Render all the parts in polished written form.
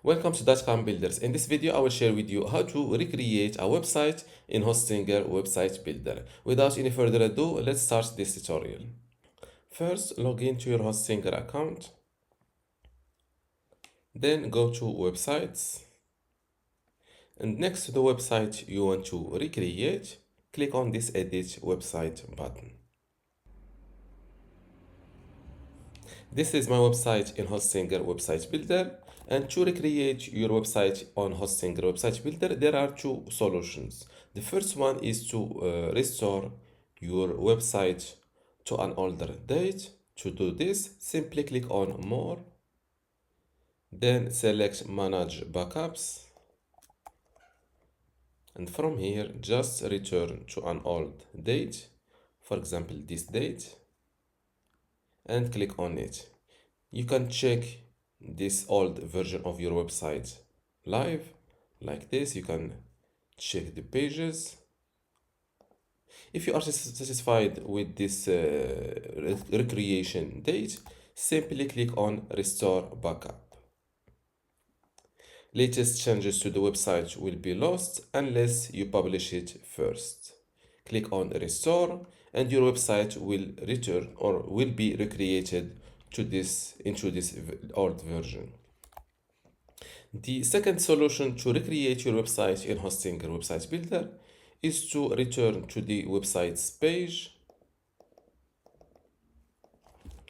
Welcome to dotcom builders. In this video, I will share with you how to recreate a website in Hostinger Website Builder. Without any further ado, let's start this tutorial. First, log into your Hostinger account. Then go to Websites. And next to the website you want to recreate, click on this Edit Website button. This is my website in Hostinger Website Builder. And to recreate your website on Hostinger Website Builder, there are two solutions. The first one is to restore your website to an older date. To do this, simply click on More, then select Manage Backups, and from here, just return to an old date, for example, this date, and click on it. You can check this old version of your website live like this. You can check the pages. If you are satisfied with this recreation date, simply click on Restore Backup. Latest changes to the website will be lost unless you publish it first. Click on Restore and your website will return or will be recreated into this old version. The second solution to recreate your website in Hostinger Website Builder is to return to the website's page.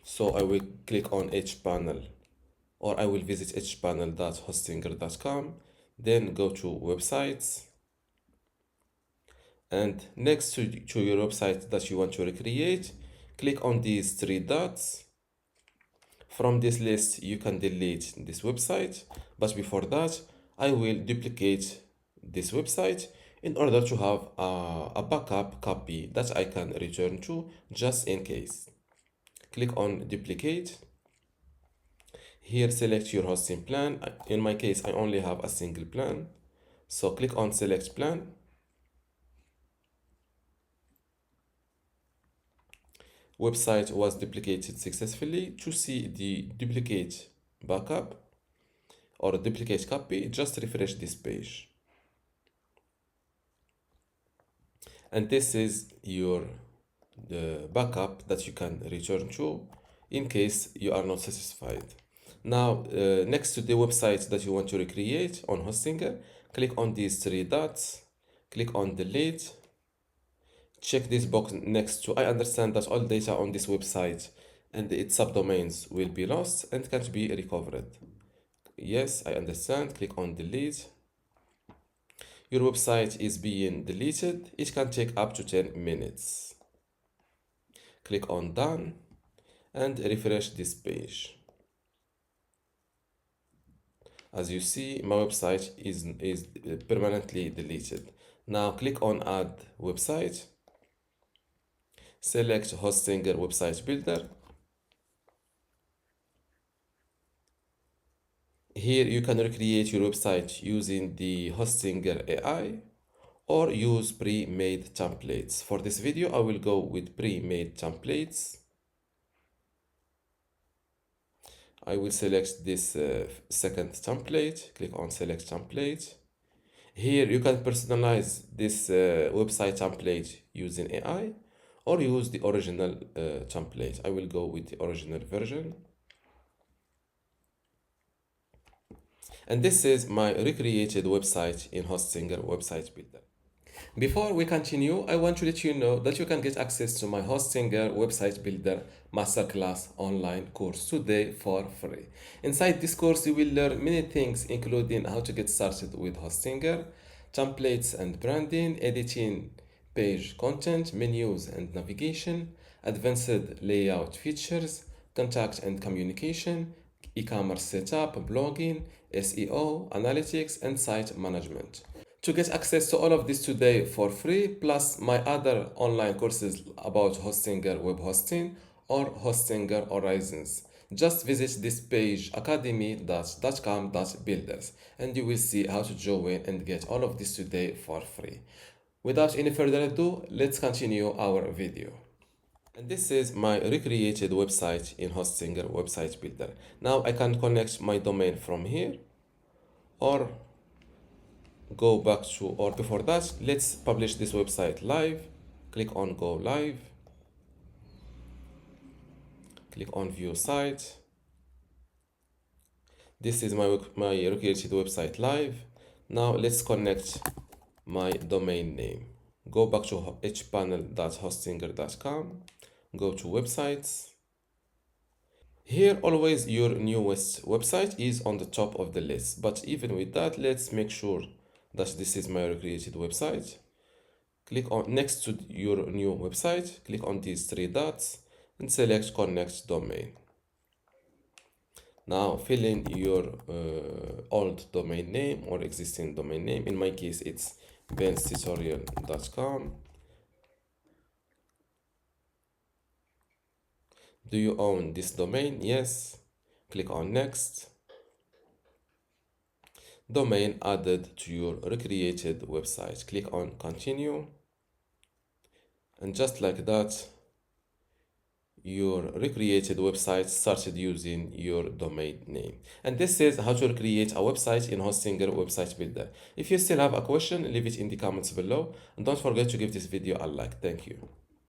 So I will click on hpanel, or I will visit hpanel.hostinger.com, then go to Websites, and next to your website that you want to recreate, click on these three dots. From this list, you can delete this website, but before that, I will duplicate this website in order to have a backup copy that I can return to just in case. Click on Duplicate. Here, select your hosting plan. In my case, I only have a single plan. So click on Select Plan. Website was duplicated successfully. To see the duplicate backup or duplicate copy, just refresh this page. And this is your backup that you can return to in case you are not satisfied. Now, next to the website that you want to recreate on Hostinger, click on these three dots, click on Delete. Check this box next to I understand that all data on this website and its subdomains will be lost and can't be recovered. Yes, I understand. Click on Delete. Your website is being deleted. It can take up to 10 minutes. Click on Done and refresh this page. As you see, my website is permanently deleted. Now click on Add Website. Select Hostinger Website Builder. Here you can recreate your website using the Hostinger AI or use pre-made templates. For this video, I will go with pre-made templates. I will select this second template, click on Select Template. Here you can personalize this website template using AI or use the original template. I will go with the original version. And this is my recreated website in Hostinger Website Builder. Before we continue, I want to let you know that you can get access to my Hostinger Website Builder Masterclass online course today for free. Inside this course, you will learn many things, including how to get started with Hostinger, templates and branding, editing page content, menus and navigation, advanced layout features, contact and communication, e-commerce setup, blogging, SEO, analytics, and site management. To get access to all of this today for free, plus my other online courses about Hostinger web hosting or Hostinger Horizons, just visit this page academy.dotcom.builders and you will see how to join and get all of this today for free. Without any further ado, let's continue our video. And this is my recreated website in Hostinger Website Builder. Now I can connect my domain from here. or go back to, or before that, let's publish this website live. Click on go live, click on view site. This is my recreated website live. Now let's connect my domain name. Go back to hpanel.hostinger.com, go to websites. Here always your newest website is on the top of the list, but even with that, let's make sure that this is my recreated website. Click on next to your new website, click on these three dots and select connect domain. Now fill in your old domain name or existing domain name. In my case, it's benstutorial.com. Do you own this domain? Yes. Click on next. Domain added to your recreated website. Click on continue. And just like that, your recreated website started using your domain name. And this is how to recreate a website in Hostinger Website Builder. If you still have a question, leave it in the comments below. And don't forget to give this video a like. Thank you.